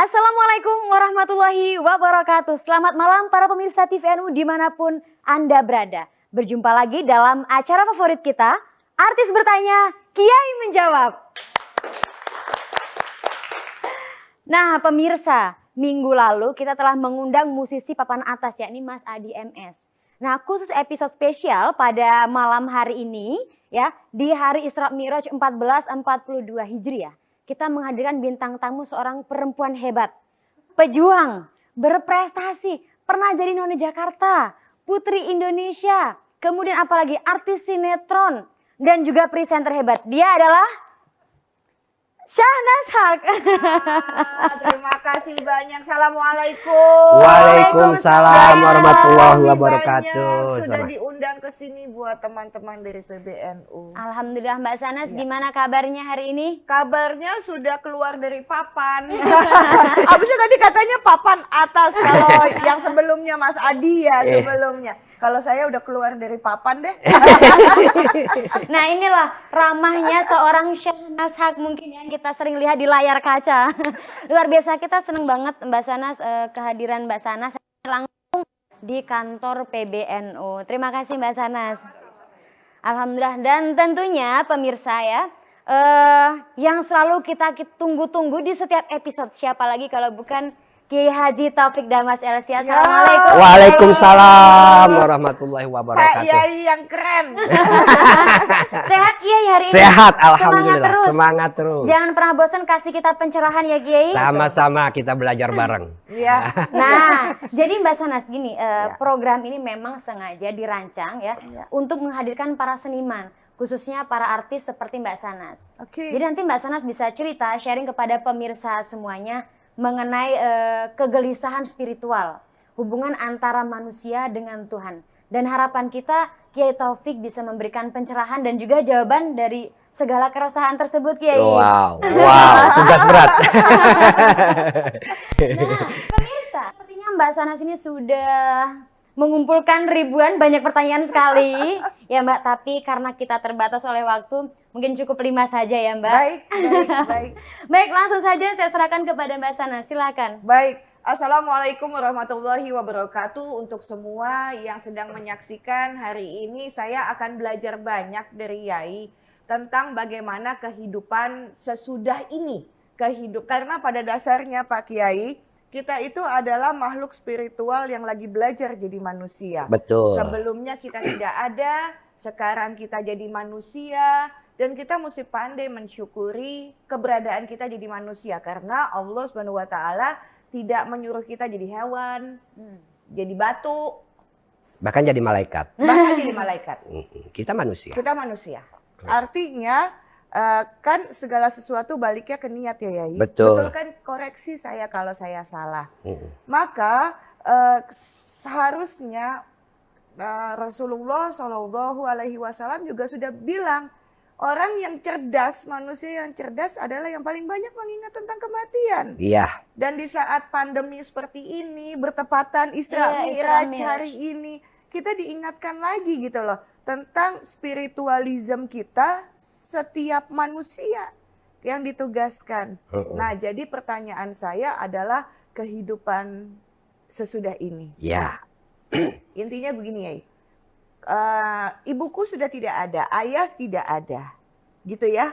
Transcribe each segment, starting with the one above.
Assalamualaikum warahmatullahi wabarakatuh. Selamat malam para pemirsa TVNU dimanapun Anda berada. Berjumpa lagi dalam acara favorit kita, Artis Bertanya, Kiai Menjawab. Nah pemirsa, minggu lalu kita telah mengundang musisi papan atas yakni Mas Adi MS. Nah khusus episode spesial pada malam hari ini ya, di hari Isra Mi'raj 1442 Hijriah. Kita menghadirkan bintang tamu seorang perempuan hebat, pejuang, berprestasi, pernah jadi noni Jakarta, putri Indonesia, kemudian apalagi artis sinetron dan juga presenter hebat. Dia adalah Syahnas Haq. Terima kasih banyak. Assalamualaikum. Waalaikumsalam warahmatullahi wabarakatuh. Sudah diundang ke sini buat teman-teman dari PBNU. Alhamdulillah Mbak Sanas, gimana kabarnya hari ini? Kabarnya sudah keluar dari papan. Abisnya tadi katanya papan atas kalau yang sebelumnya Mas Adi ya sebelumnya. Kalau saya udah keluar dari papan deh. Nah inilah ramahnya seorang Syahnas Haq mungkin yang kita sering lihat di layar kaca. Luar biasa, kita seneng banget Mbak Sanas, kehadiran Mbak Sanas langsung di kantor PBNU. Terima kasih Mbak Sanas. Alhamdulillah, dan tentunya pemirsa ya, yang selalu kita tunggu-tunggu di setiap episode, siapa lagi kalau bukan Kiai Haji Taufik Damas LC. Assalamualaikum. Waalaikumsalam warahmatullahi wabarakatuh. Pak Yai yang keren. Sehat Kiai hari ini? Sehat, alhamdulillah. Semangat terus. Jangan pernah bosan kasih kita pencerahan ya Kiai. Sama-sama kita belajar bareng. Iya. Nah, jadi Mbak Sanas gini, program ini memang sengaja dirancang ya untuk menghadirkan para seniman, khususnya para artis seperti Mbak Sanas. Oke. Jadi nanti Mbak Sanas bisa cerita, sharing kepada pemirsa semuanya mengenai kegelisahan spiritual, hubungan antara manusia dengan Tuhan. Dan harapan kita Kiai Taufik bisa memberikan pencerahan dan juga jawaban dari segala keresahan tersebut Kiai. Wow, tugas berat. Nah, pemirsa, sepertinya Mbak Sanas ini sudah mengumpulkan ribuan banyak pertanyaan sekali. Ya Mbak, tapi karena kita terbatas oleh waktu, mungkin cukup 5 saja ya Mbak. Baik. Baik, langsung saja saya serahkan kepada Mbak Sanas, silakan. Baik, Assalamualaikum warahmatullahi wabarakatuh. Untuk semua yang sedang menyaksikan hari ini, saya akan belajar banyak dari Yai tentang bagaimana kehidupan sesudah ini. Karena pada dasarnya Pak Kiai, kita itu adalah makhluk spiritual yang lagi belajar jadi manusia. Betul. Sebelumnya kita tidak ada, sekarang kita jadi manusia. Dan kita mesti pandai mensyukuri keberadaan kita jadi manusia. Karena Allah SWT tidak menyuruh kita jadi hewan, jadi batu. Bahkan jadi malaikat. Kita manusia. Kita manusia. Artinya kan segala sesuatu baliknya ke niat ya Yai. Betul kan, koreksi saya kalau saya salah. Maka seharusnya Rasulullah SAW juga sudah bilang, orang yang cerdas, manusia yang cerdas adalah yang paling banyak mengingat tentang kematian. Iya. Dan di saat pandemi seperti ini, bertepatan Isra Mi'raj hari ini, kita diingatkan lagi gitu loh, tentang spiritualism kita setiap manusia yang ditugaskan. Nah, jadi pertanyaan saya adalah kehidupan sesudah ini. Ya. Intinya begini ya, ibuku sudah tidak ada, ayah tidak ada, gitu ya.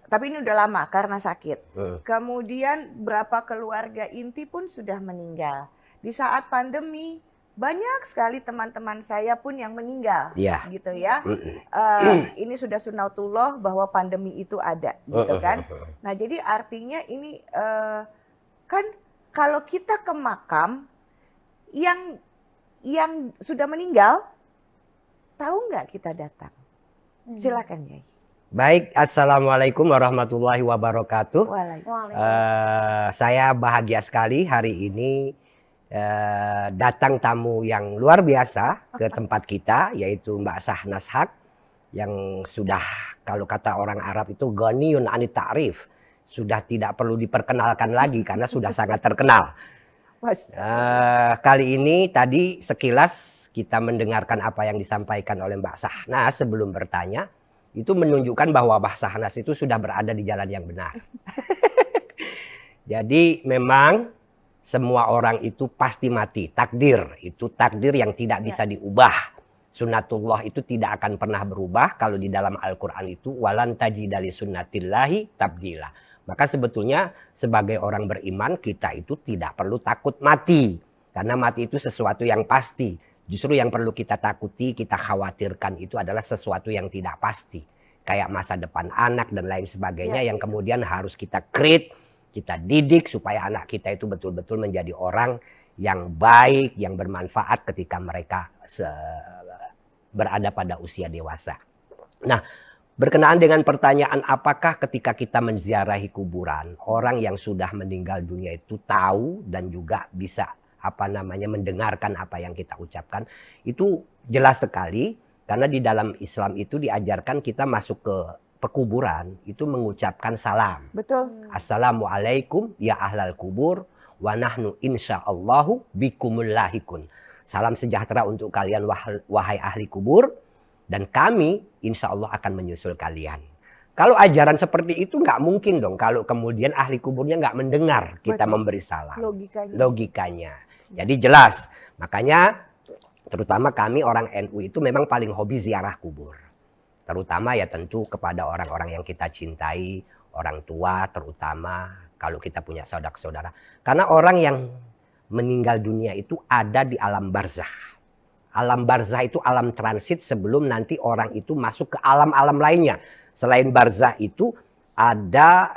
Tapi ini udah lama karena sakit. Kemudian berapa keluarga inti pun sudah meninggal. Di saat pandemi, banyak sekali teman-teman saya pun yang meninggal, gitu ya. Ini sudah sunatullah bahwa pandemi itu ada, gitu kan. Nah jadi artinya ini kan kalau kita ke makam yang sudah meninggal, tahu nggak kita datang? Silakan Yai. Baik, assalamualaikum warahmatullahi wabarakatuh. Saya bahagia sekali hari ini datang tamu yang luar biasa ke tempat kita, yaitu Mbak Syahnas Haq, yang sudah kalau kata orang Arab itu ghaniyun anit ta'rif, sudah tidak perlu diperkenalkan lagi karena sudah sangat terkenal. Kali ini tadi sekilas kita mendengarkan apa yang disampaikan oleh Mbak Syahnas sebelum bertanya, itu menunjukkan bahwa Mbak Syahnas itu sudah berada di jalan yang benar. Jadi memang semua orang itu pasti mati. Takdir, itu takdir yang tidak bisa diubah. Sunnatullah itu tidak akan pernah berubah. Kalau di dalam Al-Quran itu walan tajida li sunnatillahi tabdila. Maka sebetulnya sebagai orang beriman kita itu tidak perlu takut mati. Karena mati itu sesuatu yang pasti. Justru yang perlu kita takuti, kita khawatirkan itu adalah sesuatu yang tidak pasti. Kayak masa depan anak dan lain sebagainya yang kemudian harus kita create, kita didik supaya anak kita itu betul-betul menjadi orang yang baik, yang bermanfaat ketika mereka berada pada usia dewasa. Nah, berkenaan dengan pertanyaan apakah ketika kita menziarahi kuburan, orang yang sudah meninggal dunia itu tahu dan juga bisa mendengarkan apa yang kita ucapkan, itu jelas sekali karena di dalam Islam itu diajarkan kita masuk ke pekuburan itu mengucapkan salam. Betul. Assalamualaikum ya ahlal kubur wa nahnu insyaallahu bikumul lahikun. Salam sejahtera untuk kalian wahai ahli kubur dan kami insya Allah akan menyusul kalian. Kalau ajaran seperti itu nggak mungkin dong kalau kemudian ahli kuburnya nggak mendengar kita memberi salam. Logikanya. Jadi jelas. Makanya terutama kami orang NU itu memang paling hobi ziarah kubur. Terutama ya tentu kepada orang-orang yang kita cintai, orang tua terutama kalau kita punya saudara-saudara. Karena orang yang meninggal dunia itu ada di alam barzah. Alam barzah itu alam transit sebelum nanti orang itu masuk ke alam-alam lainnya. Selain barzah itu ada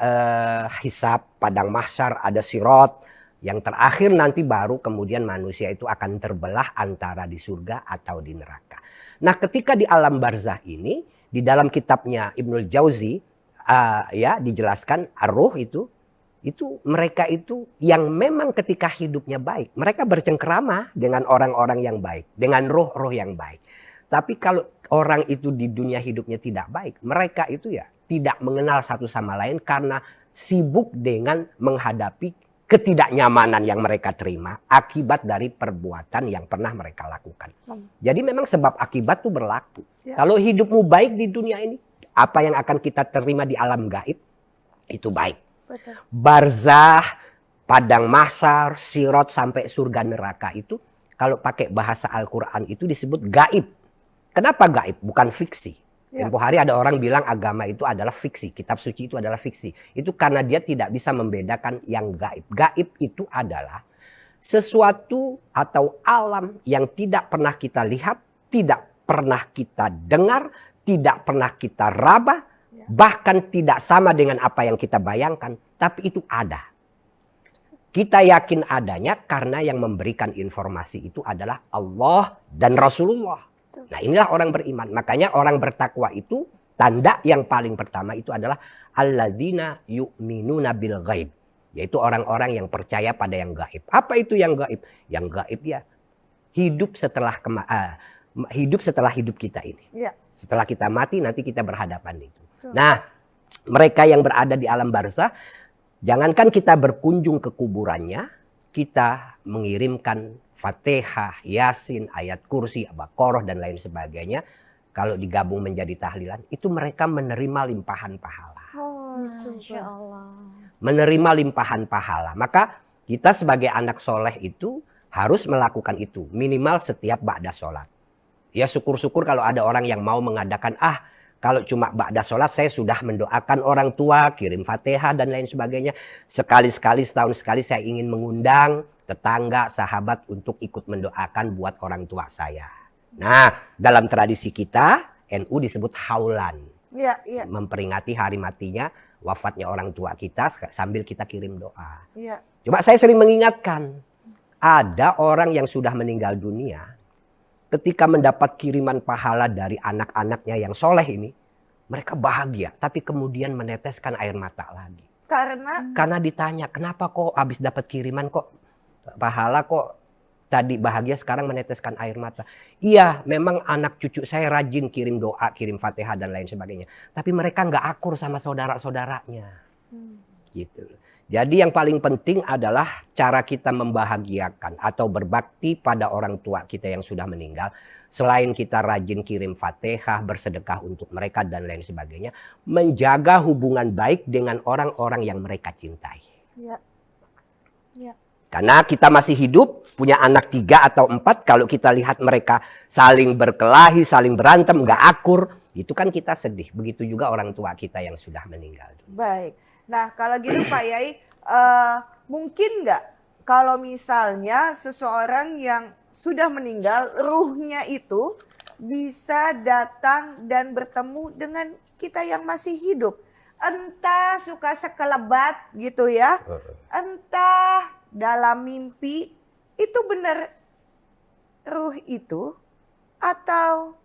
hisab, padang mahsyar, ada sirat. Yang terakhir nanti baru kemudian manusia itu akan terbelah antara di surga atau di neraka. Nah ketika di alam barzah ini, di dalam kitabnya Ibnul Jauzi dijelaskan ar-ruh itu mereka itu yang memang ketika hidupnya baik. Mereka bercengkerama dengan orang-orang yang baik. Dengan roh-roh yang baik. Tapi kalau orang itu di dunia hidupnya tidak baik. Mereka itu ya tidak mengenal satu sama lain karena sibuk dengan menghadapi ketidaknyamanan yang mereka terima akibat dari perbuatan yang pernah mereka lakukan. Jadi memang sebab akibat itu berlaku. Kalau hidupmu baik di dunia ini, apa yang akan kita terima di alam gaib itu baik. Betul. Barzah, padang mahsyar, sirat sampai surga neraka itu kalau pakai bahasa Al-Quran itu disebut gaib. Kenapa gaib? Bukan fiksi. Tempo hari ada orang bilang agama itu adalah fiksi, kitab suci itu adalah fiksi. Itu karena dia tidak bisa membedakan yang gaib. Gaib itu adalah sesuatu atau alam yang tidak pernah kita lihat, tidak pernah kita dengar, tidak pernah kita raba, bahkan tidak sama dengan apa yang kita bayangkan, tapi itu ada. Kita yakin adanya karena yang memberikan informasi itu adalah Allah dan Rasulullah. Nah inilah orang beriman. Makanya orang bertakwa itu tanda yang paling pertama itu adalah alladzina yu'minuna bil ghaib. Yaitu orang-orang yang percaya pada yang gaib. Apa itu yang gaib? Yang gaib ya hidup setelah hidup kita ini. Setelah kita mati nanti kita berhadapan itu. Nah mereka yang berada di alam barzah, jangankan kita berkunjung ke kuburannya, kita mengirimkan Fatihah, Yasin, ayat kursi, Baqarah dan lain sebagainya. Kalau digabung menjadi tahlilan, itu mereka menerima limpahan pahala. Masya Allah. Menerima limpahan pahala. Maka kita sebagai anak soleh itu harus melakukan itu. Minimal setiap ba'da sholat. Ya syukur-syukur kalau ada orang yang mau mengadakan, kalau cuma ba'da sholat saya sudah mendoakan orang tua, kirim Fatihah dan lain sebagainya. Sekali-sekali, setahun sekali saya ingin mengundang tetangga, sahabat untuk ikut mendoakan buat orang tua saya. Nah, dalam tradisi kita, NU disebut haulan. Memperingati hari matinya, wafatnya orang tua kita sambil kita kirim doa. Coba saya sering mengingatkan, ada orang yang sudah meninggal dunia, ketika mendapat kiriman pahala dari anak-anaknya yang soleh ini, mereka bahagia, tapi kemudian meneteskan air mata lagi. Karena ditanya, kenapa kok habis dapat kiriman kok pahala kok tadi bahagia sekarang meneteskan air mata. Iya, memang anak cucu saya rajin kirim doa, kirim Fatihah dan lain sebagainya. Tapi mereka nggak akur sama saudara-saudaranya. Gitu. Jadi yang paling penting adalah cara kita membahagiakan atau berbakti pada orang tua kita yang sudah meninggal. Selain kita rajin kirim Fatihah, bersedekah untuk mereka dan lain sebagainya. Menjaga hubungan baik dengan orang-orang yang mereka cintai. Ya. Karena kita masih hidup, punya anak 3 atau 4, kalau kita lihat mereka saling berkelahi, saling berantem, nggak akur, itu kan kita sedih. Begitu juga orang tua kita yang sudah meninggal. Baik. Nah, kalau gitu Pak Yai, mungkin nggak kalau misalnya seseorang yang sudah meninggal, ruhnya itu bisa datang dan bertemu dengan kita yang masih hidup. Entah suka sekelebat gitu ya, entah dalam mimpi, itu benar ruh itu atau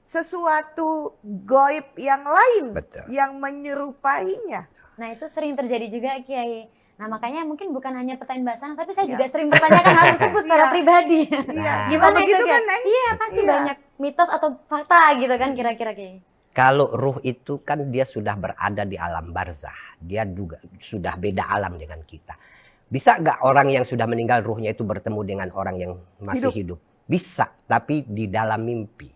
sesuatu goib yang lain. Betul. Yang menyerupainya. Nah itu sering terjadi juga Kiai. Nah makanya mungkin bukan hanya pertanyaan Mbak Sana, tapi saya Iya. juga sering bertanyakan hal tersebut secara Iya. pribadi. Iya. Gimana Kalau itu begitu Kiai? kan, Neng? Iya pasti Iya. banyak mitos atau fakta gitu kan kira-kira Kiai. Kalau ruh itu kan dia sudah berada di alam barzah. Dia juga sudah beda alam dengan kita. Bisa nggak orang yang sudah meninggal ruhnya itu bertemu dengan orang yang masih hidup? Bisa, tapi di dalam mimpi.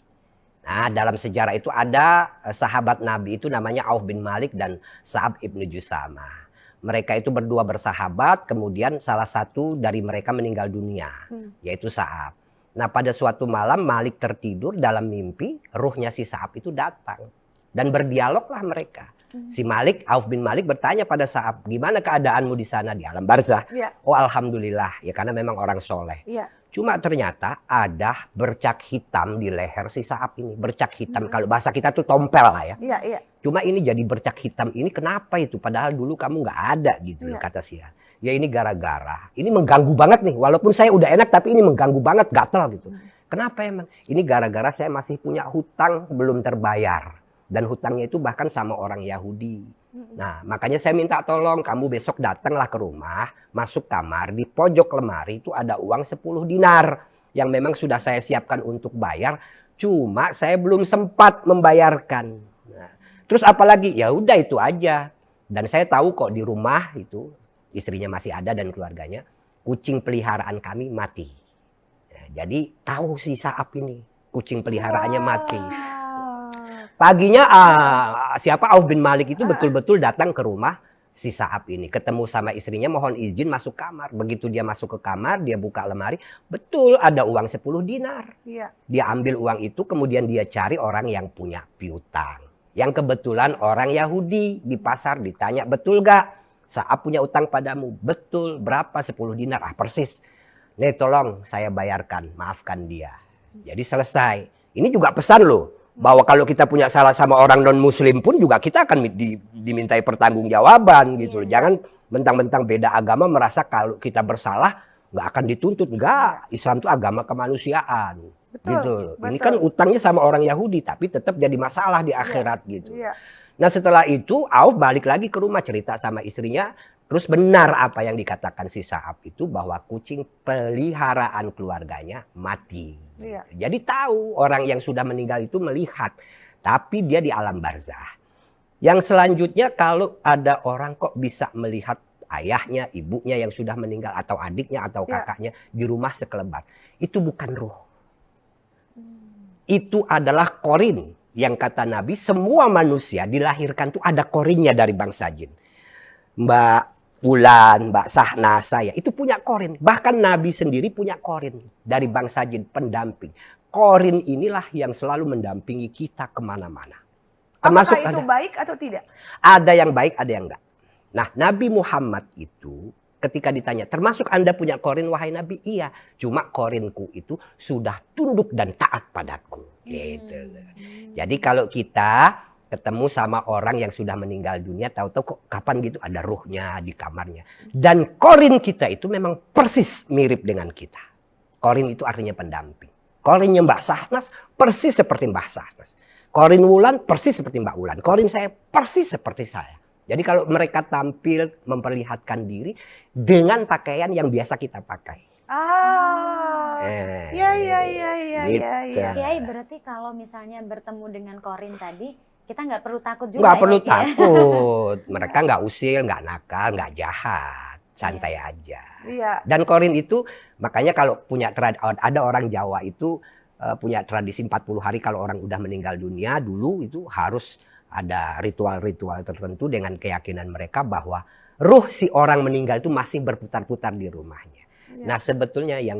Nah, dalam sejarah itu ada sahabat Nabi itu namanya Auf bin Malik dan Sa'ab ibnu Jusamah. Mereka itu berdua bersahabat, kemudian salah satu dari mereka meninggal dunia, yaitu Sa'ab. Nah, pada suatu malam Malik tertidur dalam mimpi, ruhnya si Sa'ab itu datang. Dan berdialoglah mereka. Si Malik, Auf bin Malik bertanya pada Sa'ab, gimana keadaanmu di sana di alam barzah? Iya. Oh alhamdulillah, ya karena memang orang soleh. Iya. Cuma ternyata ada bercak hitam di leher si Sa'ab ini. Bercak hitam, kalau bahasa kita tuh tompel lah ya. Iya, iya. Cuma ini jadi bercak hitam ini kenapa itu? Padahal dulu kamu nggak ada gitu Iya. kata Sia. Ya ini gara-gara. Ini mengganggu banget nih. Walaupun saya udah enak tapi ini mengganggu banget, gatel gitu. Kenapa emang? Ini gara-gara saya masih punya hutang belum terbayar. Dan hutangnya itu bahkan sama orang Yahudi. Nah makanya saya minta tolong kamu besok datanglah ke rumah. Masuk kamar, di pojok lemari itu ada uang 10 dinar. Yang memang sudah saya siapkan untuk bayar. Cuma saya belum sempat membayarkan. Nah, terus apalagi? Ya udah itu aja. Dan saya tahu kok di rumah itu istrinya masih ada dan keluarganya. Kucing peliharaan kami mati. Nah, jadi tahu si Sa'ab ini. Kucing peliharaannya mati. Paginya siapa Auf bin Malik itu betul-betul datang ke rumah si Sa'ab ini. Ketemu sama istrinya mohon izin masuk kamar. Begitu dia masuk ke kamar, dia buka lemari. Betul ada uang 10 dinar. Iya. Dia ambil uang itu kemudian dia cari orang yang punya piutang. Yang kebetulan orang Yahudi di pasar ditanya, betul gak? Sa'ab punya utang padamu? Betul, berapa? 10 dinar. Ah persis. Nih tolong saya bayarkan, maafkan dia. Jadi selesai. Ini juga pesan loh. Bahwa kalau kita punya salah sama orang non-muslim pun juga kita akan dimintai pertanggungjawaban gitu loh. Jangan mentang-mentang beda agama merasa kalau kita bersalah nggak akan dituntut. Enggak, Islam itu agama kemanusiaan. Betul, Gitu loh. Ini betul. kan utangnya sama orang Yahudi tapi tetap jadi masalah di akhirat gitu. Iya. Nah setelah itu Auf balik lagi ke rumah cerita sama istrinya. Terus benar apa yang dikatakan si Sa'ab itu bahwa kucing peliharaan keluarganya mati. Iya. Jadi tahu orang yang sudah meninggal itu melihat. Tapi dia di alam barzah. Yang selanjutnya kalau ada orang kok bisa melihat ayahnya, ibunya yang sudah meninggal atau adiknya atau kakaknya di rumah sekelebat. Itu bukan ruh. Itu adalah korin. Yang kata Nabi semua manusia dilahirkan tuh ada korinnya dari bangsa jin. Mbak Ulan, Mbak Sahna, saya itu punya korin. Bahkan Nabi sendiri punya korin dari bangsa jin, pendamping. Korin inilah yang selalu mendampingi kita kemana-mana. Apakah itu baik atau tidak? Ada yang baik, ada yang enggak. Nah, Nabi Muhammad itu ketika ditanya, termasuk Anda punya korin wahai Nabi? Iya, cuma korinku itu sudah tunduk dan taat padaku. Gitu. Jadi kalau kita ketemu sama orang yang sudah meninggal dunia, tahu-tahu kok kapan gitu ada ruhnya di kamarnya. Dan korin kita itu memang persis mirip dengan kita. Korin itu artinya pendamping. Korinnya Mbak Sahnas persis seperti Mbak Sahnas. Korin Wulan persis seperti Mbak Wulan. Korin saya persis seperti saya. Jadi kalau mereka tampil memperlihatkan diri dengan pakaian yang biasa kita pakai. Ya. Gitu. Kiai berarti kalau misalnya bertemu dengan korin tadi, kita nggak perlu takut juga. Nggak ya, perlu Kiai? takut. Mereka nggak usil, nggak nakal, nggak jahat. Santai aja. Iya. Dan korin itu, makanya kalau punya ada orang Jawa itu punya tradisi 40 hari kalau orang udah meninggal dunia dulu itu harus ada ritual-ritual tertentu dengan keyakinan mereka bahwa ruh si orang meninggal itu masih berputar-putar di rumahnya. Ya. Nah sebetulnya yang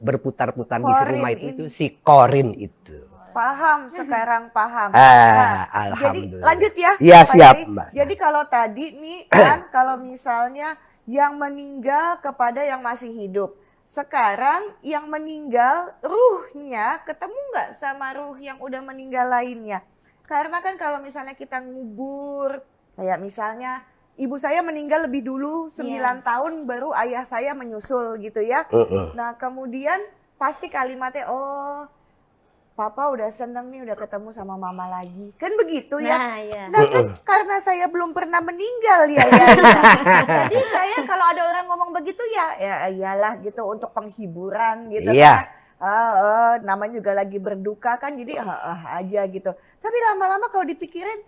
berputar-putar di Korin rumah ini. itu si korin itu. Paham, sekarang paham. Alhamdulillah. Jadi lanjut ya. Iya Pak siap Yai. Mbak. Jadi kalau tadi nih kan, kalau misalnya yang meninggal kepada yang masih hidup. Sekarang yang meninggal ruhnya ketemu nggak sama ruh yang udah meninggal lainnya? Karena kan kalau misalnya kita ngubur, kayak misalnya ibu saya meninggal lebih dulu 9 tahun baru ayah saya menyusul gitu ya. Nah kemudian pasti kalimatnya, oh papa udah seneng nih udah ketemu sama mama lagi. Kan begitu ya. Nah, iya. Nah kan karena saya belum pernah meninggal ya. Jadi saya kalau ada orang ngomong begitu ya iyalah gitu untuk penghiburan gitu Iya. kan. Namanya juga lagi berduka kan jadi aja gitu. Tapi lama-lama kalau dipikirin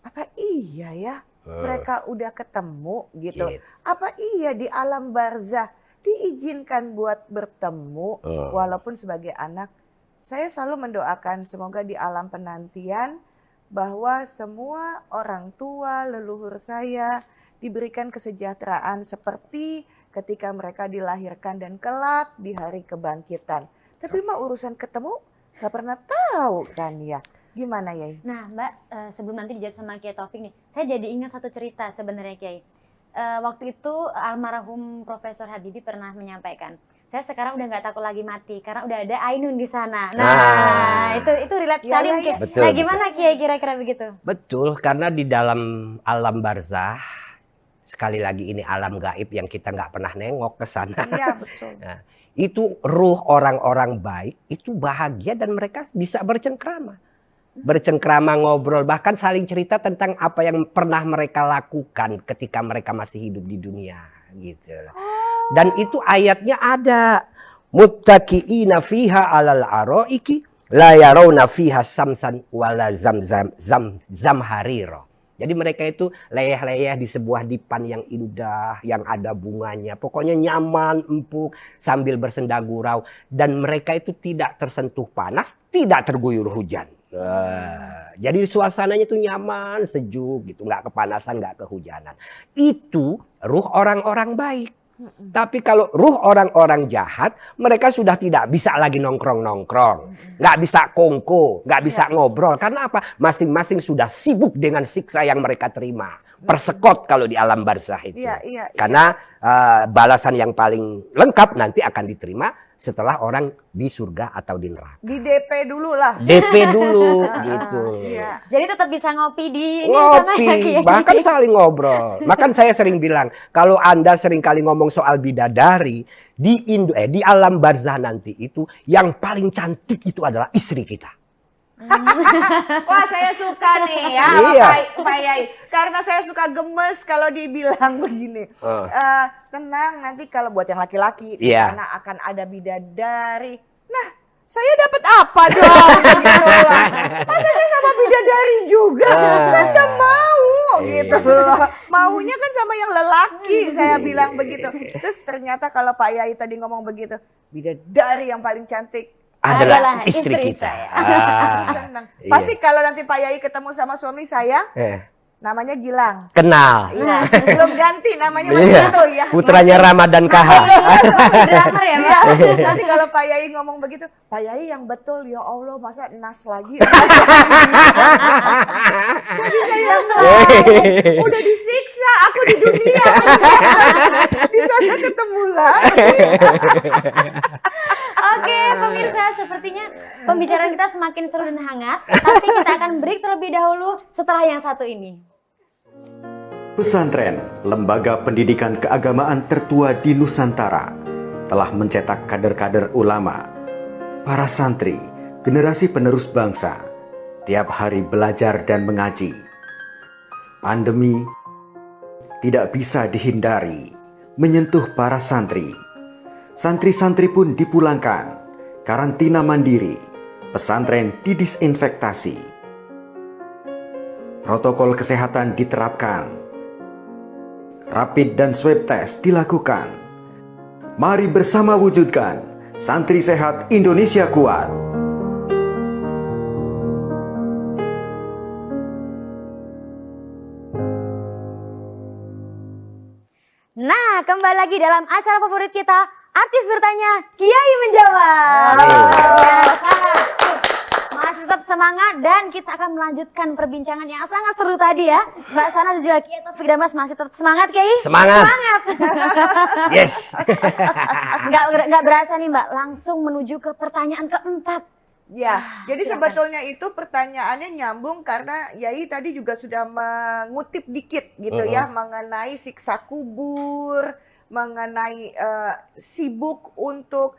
apa iya ya mereka udah ketemu gitu. Apa iya di alam barzah diizinkan buat bertemu walaupun sebagai anak. Saya selalu mendoakan semoga di alam penantian bahwa semua orang tua leluhur saya diberikan kesejahteraan seperti ketika mereka dilahirkan dan kelak di hari kebangkitan. Tapi mah urusan ketemu gak pernah tahu kan ya. Gimana Yai? Nah Mbak, sebelum nanti dijawab sama Kiai Taufik nih, saya jadi ingat satu cerita sebenarnya Kiai. Waktu itu almarhum Profesor Habibie pernah menyampaikan, saya sekarang udah nggak takut lagi mati karena udah ada Ainun di sana. Nah, itu relate sekali mungkin. Betul, Nah, gimana Kiai kira-kira begitu? Betul, karena di dalam alam barzah, sekali lagi ini alam gaib yang kita nggak pernah nengok ke sana. Iya, betul. Nah, itu ruh orang-orang baik itu bahagia dan mereka bisa bercengkrama. Bercengkrama, ngobrol, bahkan saling cerita tentang apa yang pernah mereka lakukan ketika mereka masih hidup di dunia gitu. Dan itu ayatnya ada, muttaqiina fiha 'alal araiki la yarawna fiha samsan wala zamharira. Jadi mereka itu leyeh-leyeh di sebuah dipan yang indah, yang ada bunganya. Pokoknya nyaman, empuk, sambil bersenda gurau. Dan mereka itu tidak tersentuh panas, tidak terguyur hujan. Jadi suasananya itu nyaman, sejuk gitu, nggak kepanasan, nggak kehujanan. Itu ruh orang-orang baik. Tapi kalau ruh orang-orang jahat, mereka sudah tidak bisa lagi nongkrong-nongkrong. Nggak bisa kongko, nggak bisa ngobrol. Karena apa? Masing-masing sudah sibuk dengan siksa yang mereka terima. Persekot kalau di alam barzah itu. Karena balasan yang paling lengkap nanti akan diterima setelah orang di surga atau di neraka. Di DP dulu lah. DP dulu gitu. Jadi tetap bisa ngopi di Ngopi, bahkan saling ngobrol. Makan saya sering bilang, kalau Anda sering kali ngomong soal bidadari, di alam barzah nanti itu yang paling cantik itu adalah istri kita. Wah saya suka nih ya Pak Yai. Karena saya suka gemes kalau dibilang begini. Tenang nanti kalau buat yang laki-laki di sana akan ada bidadari. Nah saya dapat apa dong gitu loh. Masa saya sama bidadari juga? Kan gak mau gitu loh. Maunya kan sama yang lelaki saya bilang begitu. Terus ternyata kalau Pak Yai tadi ngomong begitu, bidadari yang paling cantik adalah istri kita. Senang. Pasti kalau nanti Pak Yai ketemu sama suami saya, namanya Gilang. Kenal. Belum ganti namanya masih itu ya. Putranya Ramadan KH. Nanti kalau Pak Yai ngomong begitu, Pak Yai yang betul ya Allah masa nas lagi. Jadi saya udah disiksa, aku di dunia. Di sana ketemu lagi. Oke, pemirsa, sepertinya pembicaraan kita semakin seru dan hangat. Tapi kita akan break terlebih dahulu setelah yang satu ini. Pesantren, lembaga pendidikan keagamaan tertua di Nusantara, telah mencetak kader-kader ulama, para santri, generasi penerus bangsa, tiap hari belajar dan mengaji. Pandemi tidak bisa dihindari, menyentuh para santri. Santri-santri pun dipulangkan, karantina mandiri, pesantren didisinfektasi. Protokol kesehatan diterapkan, rapid dan swab test dilakukan. Mari bersama wujudkan Santri Sehat Indonesia Kuat. kembali lagi dalam acara favorit kita, Artis Bertanya, Kiai Menjawab. Masih tetap semangat dan kita akan melanjutkan perbincangan yang sangat seru tadi ya. Mbak Sana dan juga Kiai Taufik dan Mas masih tetap semangat, Kiai? Semangat. Yes. Nggak berasa nih Mbak, langsung menuju ke pertanyaan keempat. Ya, jadi silakan. sebetulnya itu pertanyaannya nyambung karena Yai tadi juga sudah mengutip dikit gitu ya mengenai siksa kubur, mengenai sibuk untuk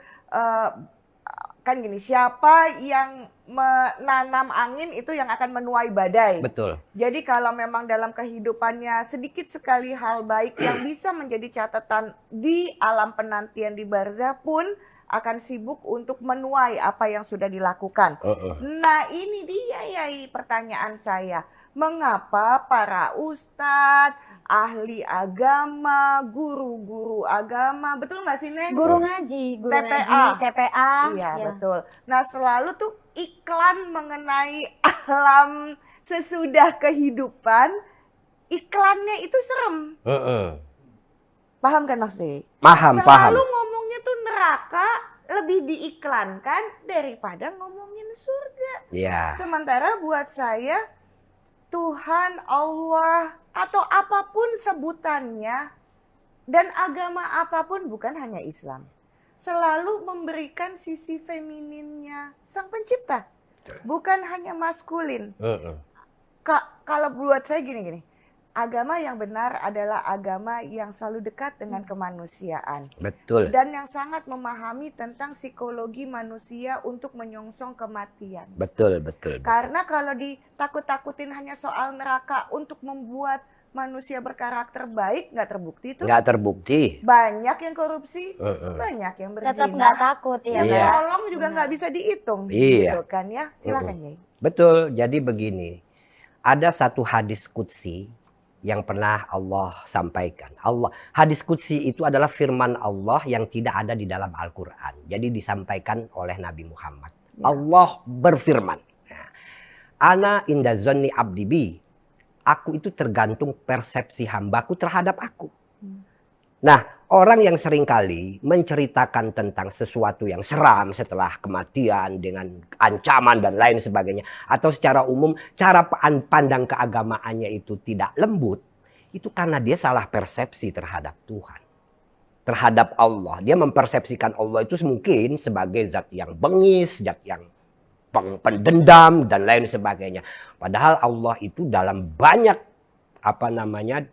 kan gini, siapa yang menanam angin itu yang akan menuai badai. Betul. Jadi kalau memang dalam kehidupannya sedikit sekali hal baik yang bisa menjadi catatan di alam penantian di barzah pun akan sibuk untuk menuai apa yang sudah dilakukan. Nah ini dia Yai pertanyaan saya. Mengapa para ustadz, ahli agama, guru-guru agama, betul nggak sih Neng? Guru ngaji, TPA. Iya Ya. betul. Nah selalu tuh iklan mengenai alam sesudah kehidupan, iklannya itu serem. Paham kan maksudnya? Paham. Selalu ngomongnya tuh neraka lebih diiklankan daripada ngomongin surga. Ya. Sementara buat saya Tuhan, Allah atau apapun sebutannya dan agama apapun bukan hanya Islam. Selalu memberikan sisi femininnya Sang Pencipta. Bukan hanya maskulin. Kalau buat saya gini-gini. Agama yang benar adalah agama yang selalu dekat dengan kemanusiaan. Betul. Dan yang sangat memahami tentang psikologi manusia untuk menyongsong kematian. Betul. Karena kalau ditakut-takutin hanya soal neraka untuk membuat manusia berkarakter baik, nggak terbukti itu. Nggak terbukti. Banyak yang korupsi, banyak yang berzina. Tetap nggak takut ya Iya. Mbak. Tolong juga nggak bisa dihitung. Iya. Gitu kan ya. Silakan Yai. Betul. Jadi begini. Ada satu hadis qudsi yang pernah Allah sampaikan. Hadis qudsi itu adalah firman Allah yang tidak ada di dalam Al-Quran. Jadi disampaikan oleh Nabi Muhammad. Ya. Allah berfirman. Ana inda zonni abdi bi. Aku itu tergantung persepsi hambaku terhadap aku. Nah, orang yang seringkali menceritakan tentang sesuatu yang seram setelah kematian dengan ancaman dan lain sebagainya. Atau secara umum cara pandang keagamaannya itu tidak lembut. Itu karena dia salah persepsi terhadap Tuhan. Terhadap Allah. Dia mempersepsikan Allah itu mungkin sebagai zat yang bengis, zat yang pendendam dan lain sebagainya. Padahal Allah itu dalam banyak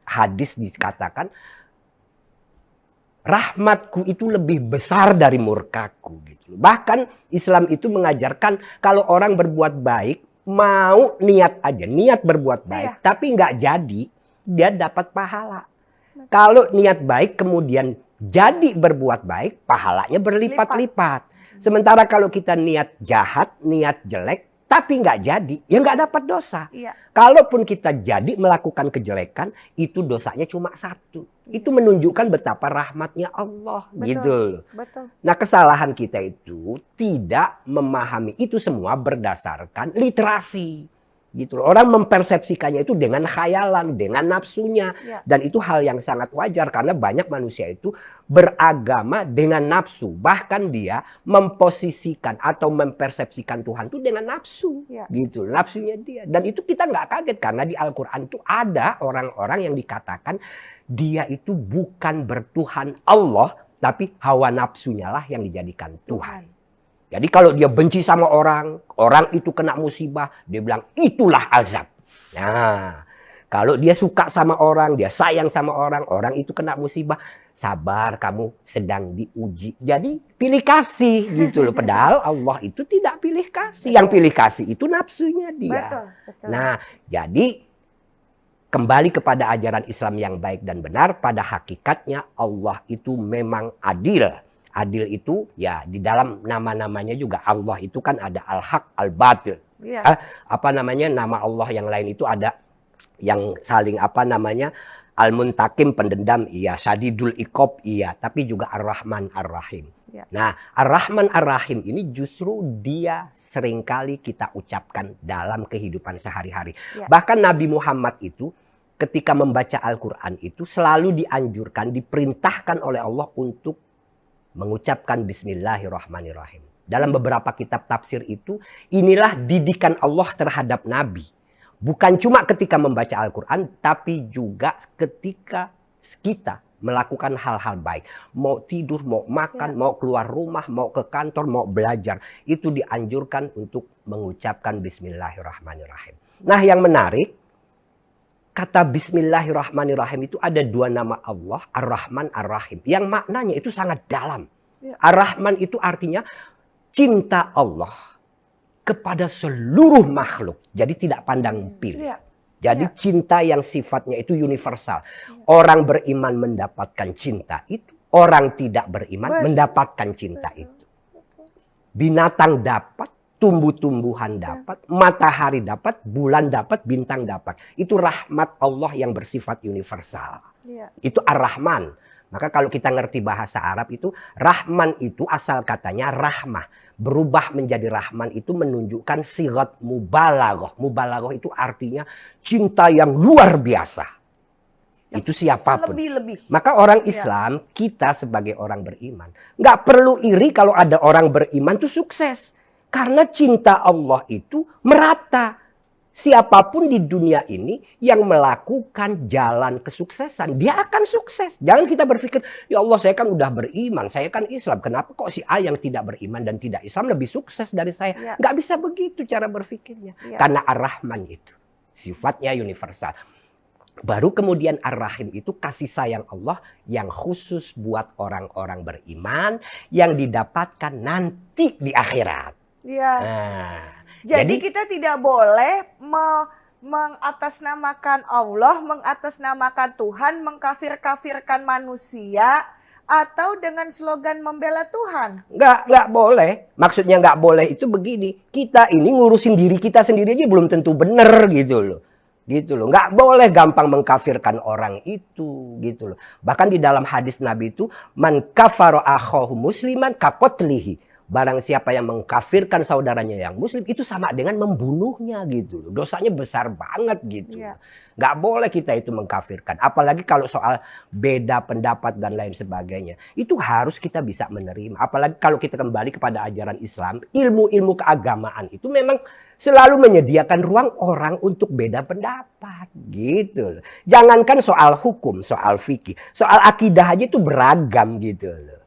hadis dikatakan rahmatku itu lebih besar dari murkaku gitu. Bahkan Islam itu mengajarkan kalau orang berbuat baik mau niat aja, niat berbuat baik, tapi nggak jadi dia dapat pahala. Kalau niat baik kemudian jadi berbuat baik, pahalanya berlipat-lipat. Sementara kalau kita niat jahat, niat jelek, tapi nggak jadi, ya nggak dapat dosa. Iya. Kalaupun kita jadi melakukan kejelekan, itu dosanya cuma satu. Itu menunjukkan betapa rahmatnya Allah. Betul, gitu loh. betul. Nah kesalahan kita itu tidak memahami itu semua berdasarkan literasi. Gitu loh. Orang mempersepsikannya itu dengan khayalan, dengan nafsunya. Ya. Dan itu hal yang sangat wajar karena banyak manusia itu beragama dengan nafsu. Bahkan dia memposisikan atau mempersepsikan Tuhan itu dengan nafsu. Ya. Gitu, nafsunya dia. Dan itu kita nggak kaget karena di Al-Quran itu ada orang-orang yang dikatakan dia itu bukan bertuhan Allah, tapi hawa nafsunya lah yang dijadikan Tuhan. Jadi kalau dia benci sama orang itu kena musibah, dia bilang itulah azab. Nah, kalau dia suka sama orang, dia sayang sama orang itu kena musibah, sabar kamu sedang diuji. Jadi pilih kasih gitu loh. Padahal Allah itu tidak pilih kasih. Yang pilih kasih itu nafsunya dia. Betul. Nah, jadi kembali kepada ajaran Islam yang baik dan benar, pada hakikatnya Allah itu memang adil. Adil itu ya di dalam nama-namanya juga Allah itu kan ada al-haq, al-batil. Ya. Nama Allah yang lain itu ada yang saling al-muntakim pendendam iya, syadidul iqab iya, tapi juga ar-rahman ar-rahim. Ya. Nah, ar-rahman ar-rahim ini justru dia seringkali kita ucapkan dalam kehidupan sehari-hari. Ya. Bahkan Nabi Muhammad itu ketika membaca Al-Quran itu selalu dianjurkan, diperintahkan oleh Allah untuk mengucapkan Bismillahirrahmanirrahim. Dalam beberapa kitab tafsir itu, inilah didikan Allah terhadap Nabi. Bukan cuma ketika membaca Al-Quran, tapi juga ketika kita melakukan hal-hal baik. Mau tidur, mau makan, mau keluar rumah, mau ke kantor, mau belajar. Itu dianjurkan untuk mengucapkan Bismillahirrahmanirrahim. Nah, yang menarik, kata Bismillahirrahmanirrahim itu ada dua nama Allah, Ar-Rahman, Ar-Rahim. Yang maknanya itu sangat dalam. Ar-Rahman itu artinya cinta Allah kepada seluruh makhluk. Jadi tidak pandang pilih. Jadi cinta yang sifatnya itu universal. Orang beriman mendapatkan cinta itu. Orang tidak beriman mendapatkan cinta itu. Binatang dapat. Tumbuh-tumbuhan dapat, matahari dapat, bulan dapat, bintang dapat. Itu rahmat Allah yang bersifat universal. Itu Ar-Rahman. Maka kalau kita ngerti bahasa Arab itu, Rahman itu asal katanya rahmah. Berubah menjadi Rahman itu menunjukkan sigat mubalaghah. Mubalaghah itu artinya cinta yang luar biasa. Itu siapapun. Lebih-lebih. Maka orang Islam, kita sebagai orang beriman, nggak perlu iri kalau ada orang beriman itu sukses. Karena cinta Allah itu merata. Siapapun di dunia ini yang melakukan jalan kesuksesan, dia akan sukses. Jangan kita berpikir, ya Allah saya kan udah beriman, saya kan Islam. Kenapa kok si A yang tidak beriman dan tidak Islam lebih sukses dari saya? Nggak bisa begitu cara berpikirnya. Karena Ar-Rahman itu sifatnya universal. Baru kemudian Ar-Rahim itu kasih sayang Allah yang khusus buat orang-orang beriman yang didapatkan nanti di akhirat. Jadi kita tidak boleh mengatasnamakan Allah, mengatasnamakan Tuhan, mengkafir-kafirkan manusia, atau dengan slogan membela Tuhan. Nggak boleh. Maksudnya nggak boleh itu begini. Kita ini ngurusin diri kita sendiri aja belum tentu benar gitu loh. Gitu loh. Nggak boleh gampang mengkafirkan orang itu. Gitu loh. Bahkan di dalam hadis Nabi itu, man kafara akhahu musliman kaqatlihi. Barang siapa yang mengkafirkan saudaranya yang muslim itu sama dengan membunuhnya gitu. Dosanya besar banget gitu. Nggak boleh kita itu mengkafirkan. Apalagi kalau soal beda pendapat dan lain sebagainya. Itu harus kita bisa menerima. Apalagi kalau kita kembali kepada ajaran Islam. Ilmu-ilmu keagamaan itu memang selalu menyediakan ruang orang untuk beda pendapat gitu. Jangankan soal hukum, soal fikih. Soal akidah aja itu beragam gitu loh.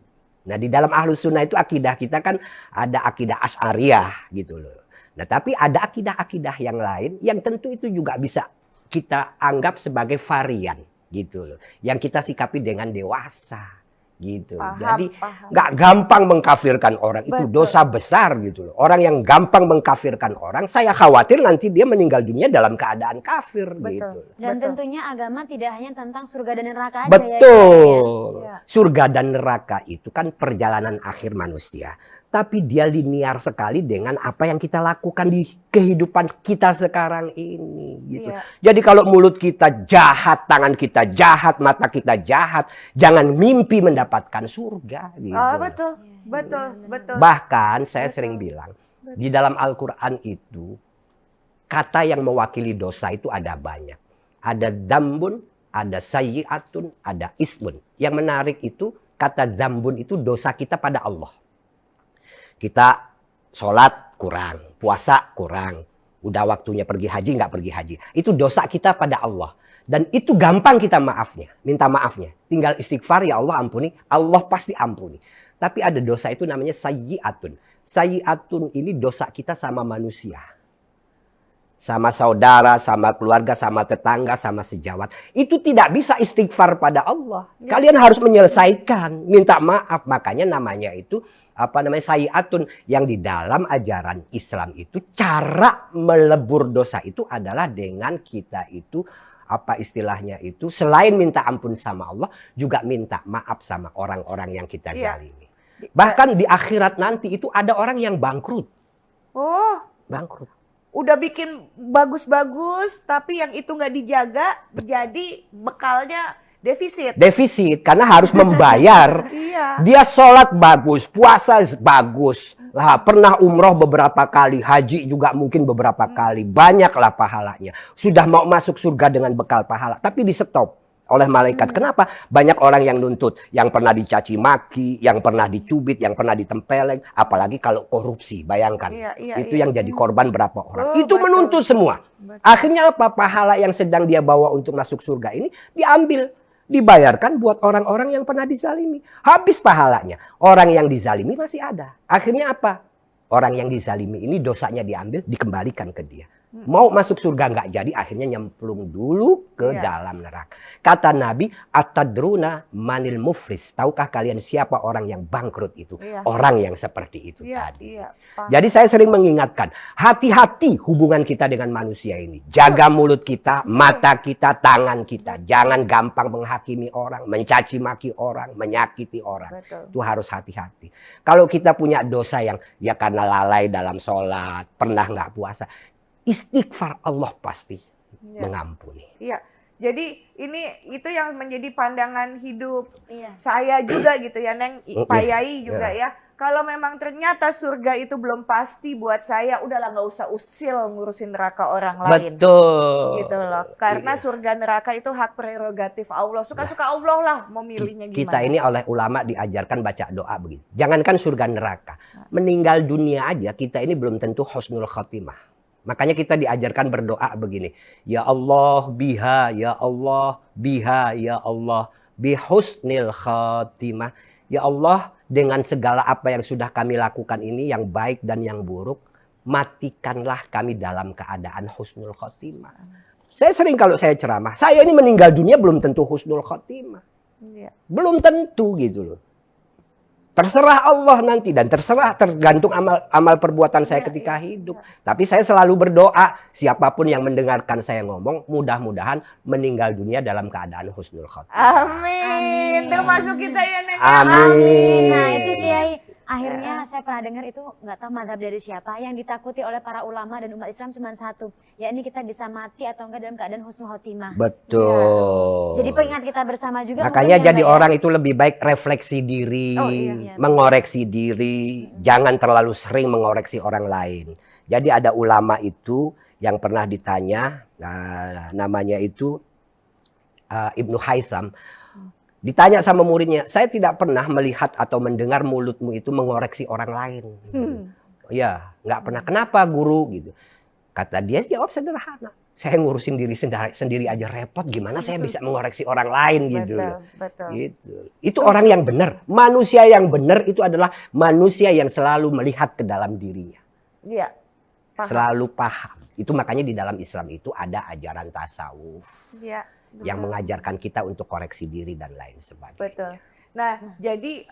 Nah di dalam Ahlus Sunnah itu akidah kita kan ada akidah Asy'ariyah gitu loh. Nah tapi ada akidah-akidah yang lain yang tentu itu juga bisa kita anggap sebagai varian gitu loh. Yang kita sikapi dengan dewasa gitu. Jadi nggak gampang mengkafirkan orang itu dosa besar gitu loh. Orang yang gampang mengkafirkan orang, saya khawatir nanti dia meninggal dunia dalam keadaan kafir gitu. Dan tentunya agama tidak hanya tentang surga dan neraka aja. Betul. Surga dan neraka itu kan perjalanan akhir manusia. Tapi dia linear sekali dengan apa yang kita lakukan di kehidupan kita sekarang ini. Gitu. Jadi kalau mulut kita jahat, tangan kita jahat, mata kita jahat, jangan mimpi mendapatkan surga. Gitu. Betul. Bahkan saya sering bilang, di dalam Al-Quran itu, kata yang mewakili dosa itu ada banyak. Ada dambun, ada sayyi'atun, ada ismun. Yang menarik itu, kata dambun itu dosa kita pada Allah. Kita sholat kurang, puasa kurang, udah waktunya pergi haji nggak pergi haji. Itu dosa kita pada Allah. Dan itu gampang kita maafnya, minta maafnya. Tinggal istighfar, ya Allah ampuni, Allah pasti ampuni. Tapi ada dosa itu namanya sayyi'atun. Sayyi'atun ini dosa kita sama manusia. Sama saudara, sama keluarga, sama tetangga, sama sejawat. Itu tidak bisa istighfar pada Allah. Kalian harus menyelesaikan, minta maaf. Makanya namanya itu sayyi'atun, yang di dalam ajaran Islam itu cara melebur dosa itu adalah dengan kita itu istilahnya itu selain minta ampun sama Allah juga minta maaf sama orang-orang yang kita zalimi. Bahkan di akhirat nanti itu ada orang yang bangkrut. Bangkrut. Udah bikin bagus-bagus tapi yang itu nggak dijaga, jadi bekalnya Defisit karena harus membayar. Iya. Dia sholat bagus, puasa bagus, lah pernah umroh beberapa kali, haji juga mungkin beberapa kali, banyaklah pahalanya. Sudah mau masuk surga dengan bekal pahala, tapi di stop oleh malaikat. Kenapa? Banyak orang yang nuntut, yang pernah dicaci maki, yang pernah dicubit, yang pernah ditempeleng, apalagi kalau korupsi. Bayangkan, itu yang jadi korban berapa orang. Itu betul. menuntut semua. Betul. Akhirnya apa? Pahala yang sedang dia bawa untuk masuk surga ini diambil. Dibayarkan buat orang-orang yang pernah dizalimi. Habis pahalanya. Orang yang dizalimi masih ada. Akhirnya apa? Orang yang dizalimi ini dosanya diambil, dikembalikan ke dia. Mau masuk surga nggak jadi, akhirnya nyemplung dulu ke dalam neraka. Kata Nabi, atadruna manil muflis. Tahukah kalian siapa orang yang bangkrut itu? Orang yang seperti itu tadi. Jadi saya sering mengingatkan, hati-hati hubungan kita dengan manusia ini. Jaga mulut kita, mata kita, tangan kita. Jangan gampang menghakimi orang, mencaci maki orang, menyakiti orang. Itu harus hati-hati. Kalau kita punya dosa yang ya karena lalai dalam sholat, pernah nggak puasa, istighfar, Allah pasti mengampuni. Iya. Jadi itu yang menjadi pandangan hidup saya juga gitu ya, Neng, Pak Yai juga ya. Kalau memang ternyata surga itu belum pasti buat saya, udahlah nggak usah usil ngurusin neraka orang lain. Betul. Gitu loh. Karena surga neraka itu hak prerogatif Allah. Suka-suka Allah lah mau milihnya gimana. Kita ini oleh ulama diajarkan baca doa begini. Jangankan surga neraka, meninggal dunia aja kita ini belum tentu husnul khatimah. Makanya kita diajarkan berdoa begini. Ya Allah biha, ya Allah biha, ya Allah bihusnil khatimah. Ya Allah, dengan segala apa yang sudah kami lakukan ini, yang baik dan yang buruk, matikanlah kami dalam keadaan husnul khatimah. Saya sering kalau saya ceramah, saya ini meninggal dunia belum tentu husnul khatimah. Belum tentu gitu loh. Terserah Allah nanti dan tergantung amal perbuatan saya ketika hidup. Tapi saya selalu berdoa, siapapun yang mendengarkan saya ngomong, mudah-mudahan meninggal dunia dalam keadaan husnul khotimah. Amin. Termasuk kita ya, Neng. Amin. Nah itu Kiai, akhirnya saya pernah dengar itu nggak tahu mazhab dari siapa, yang ditakuti oleh para ulama dan umat Islam cuma satu, yakni kita bisa mati atau enggak dalam keadaan husnul khotimah. Betul. Jadi pengingat kita bersama juga. Makanya jadi orang itu lebih baik refleksi diri, mengoreksi diri, jangan terlalu sering mengoreksi orang lain. Jadi ada ulama itu yang pernah ditanya, namanya itu Ibnu Haytham. Ditanya sama muridnya, saya tidak pernah melihat atau mendengar mulutmu itu mengoreksi orang lain. Ya, nggak pernah. Kenapa guru? Gitu. Kata dia jawab sederhana. Saya ngurusin diri sendiri aja repot, gimana saya bisa mengoreksi orang lain gitu. Betul. Gitu. Itu orang yang benar. Manusia yang benar itu adalah manusia yang selalu melihat ke dalam dirinya. Iya. Selalu paham. Itu makanya di dalam Islam itu ada ajaran tasawuf. Iya. Yang mengajarkan kita untuk koreksi diri dan lain sebagainya. Betul. Nah, jadi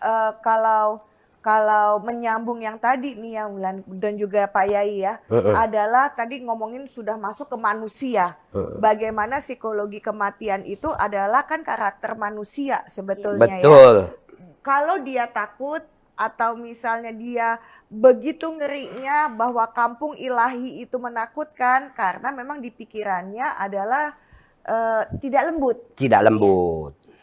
kalau menyambung yang tadi nih ya Wulan dan juga Pak Yai ya, adalah tadi ngomongin sudah masuk ke manusia. Bagaimana psikologi kematian itu adalah kan karakter manusia sebetulnya. Betul. Ya. Kalau dia takut atau misalnya dia begitu ngerinya bahwa kampung ilahi itu menakutkan karena memang di pikirannya adalah tidak lembut.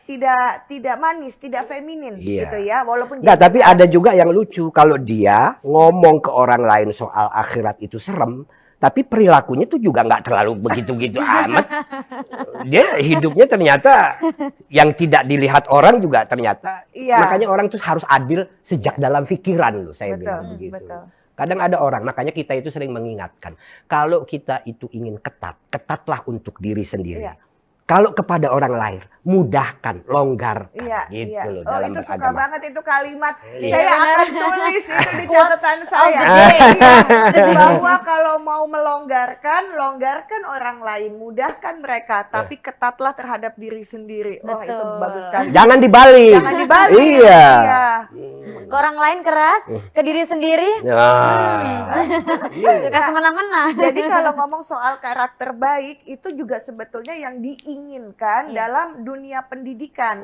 Tidak manis, tidak feminin gitu ya. Walaupun tapi ada juga yang lucu kalau dia ngomong ke orang lain soal akhirat itu serem, tapi perilakunya tuh juga nggak terlalu begitu-gitu amat. Dia hidupnya ternyata yang tidak dilihat orang juga ternyata. Makanya orang tuh harus adil sejak dalam pikiran loh, saya bilang begitu. Kadang ada orang, makanya kita itu sering mengingatkan. Kalau kita itu ingin ketat, ketatlah untuk diri sendiri. Kalau kepada orang lain, mudahkan, longgarkan. Gitu loh, dalam itu suka beragama. banget itu kalimat. Saya akan tulis itu di catatan saya. Bahwa kalau mau melonggarkan, longgarkan orang lain. Mudahkan mereka, tapi ketatlah terhadap diri sendiri. Oh itu bagus sekali. Jangan dibalik. Jangan dibalik. Iya. Ke orang lain keras, ke diri sendiri. Suka semena-mena. Jadi kalau ngomong soal karakter baik, itu juga sebetulnya yang diinginkan dalam dunia pendidikan.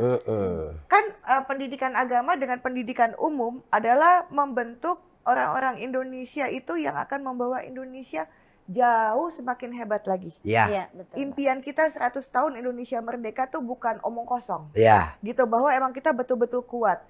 Kan pendidikan agama dengan pendidikan umum adalah membentuk orang-orang Indonesia itu yang akan membawa Indonesia jauh semakin hebat lagi. Ya, Iya, betul. Impian kita 100 tahun Indonesia merdeka tuh bukan omong kosong. ya, Gitu, bahwa emang kita betul-betul kuat.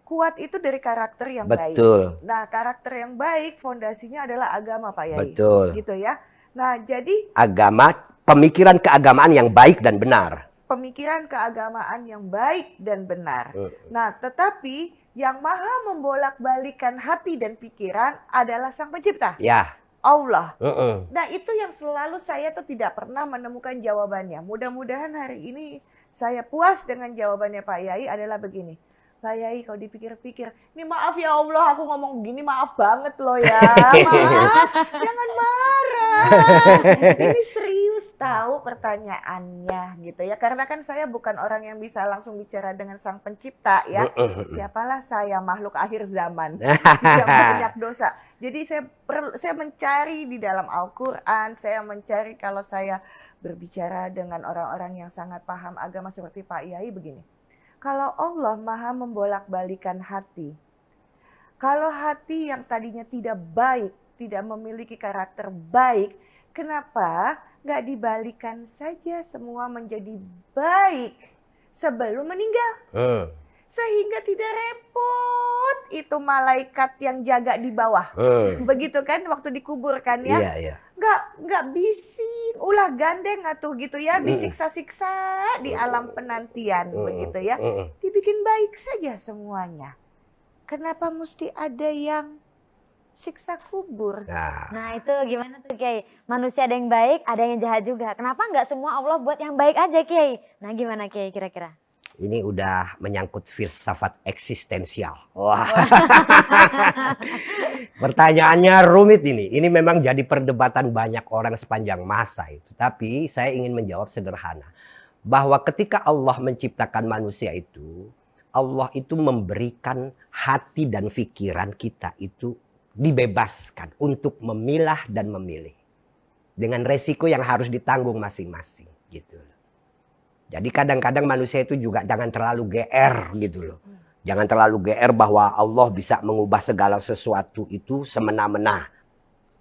Kuat itu dari karakter yang baik. betul, Nah, karakter yang baik fondasinya adalah agama, Pak Yai. betul. Gitu ya. Nah, jadi Agama, pemikiran keagamaan yang baik dan benar. pemikiran keagamaan yang baik dan benar. Nah, tetapi yang maha membolak-balikan hati dan pikiran adalah Sang Pencipta, Ya, Allah. mm-mm. Nah, itu yang selalu saya tuh tidak pernah menemukan jawabannya. Mudah-mudahan hari ini saya puas dengan jawabannya Pak Yai adalah begini. Pak Yai, kalau dipikir-pikir, ini maaf ya Allah, aku ngomong gini maaf banget loh ya. Maaf, jangan marah. Ini serius tahu pertanyaannya gitu ya. Karena kan saya bukan orang yang bisa langsung bicara dengan Sang Pencipta ya. Siapalah saya, makhluk akhir zaman yang banyak dosa. Jadi saya mencari di dalam Al-Quran, saya mencari kalau saya berbicara dengan orang-orang yang sangat paham agama seperti Pak Yai begini. Kalau Allah maha membolak-balikan hati, kalau hati yang tadinya tidak baik, tidak memiliki karakter baik, kenapa nggak dibalikan saja semua menjadi baik sebelum meninggal? Sehingga tidak repot itu malaikat yang jaga di bawah. Begitu kan waktu dikuburkan ya. Iya, iya. Nggak bising, ulah gandeng atuh gitu ya, disiksa-siksa di alam penantian begitu ya. Dibikin baik saja semuanya. Kenapa mesti ada yang siksa kubur? Nah itu gimana tuh Kiai? Manusia ada yang baik, ada yang jahat juga. Kenapa nggak semua Allah buat yang baik aja Kiai? Nah gimana Kiai kira-kira? Ini udah menyangkut filsafat eksistensial. Wah. Pertanyaannya rumit ini. Ini memang jadi perdebatan banyak orang sepanjang masa itu. Tapi saya ingin menjawab sederhana. Bahwa ketika Allah menciptakan manusia itu, Allah itu memberikan hati dan pikiran kita itu dibebaskan untuk memilah dan memilih. Dengan resiko yang harus ditanggung masing-masing gitu. Jadi kadang-kadang manusia itu juga jangan terlalu GR gitu loh. Jangan terlalu GR bahwa Allah bisa mengubah segala sesuatu itu semena-mena.